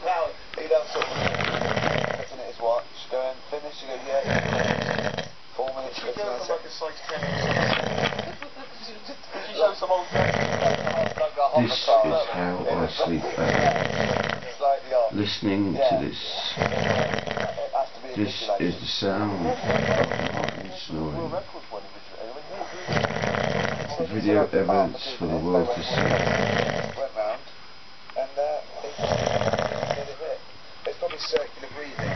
Well, he don't sort of looking at his watch, going, finish, you go, yeah. 4 minutes, 15 seconds. Like a size 10. She shows some old This is how I sleep listening to this. This is the sound of Martin snoring. Video evidence for the world to see. Went round and it's probably circular breathing.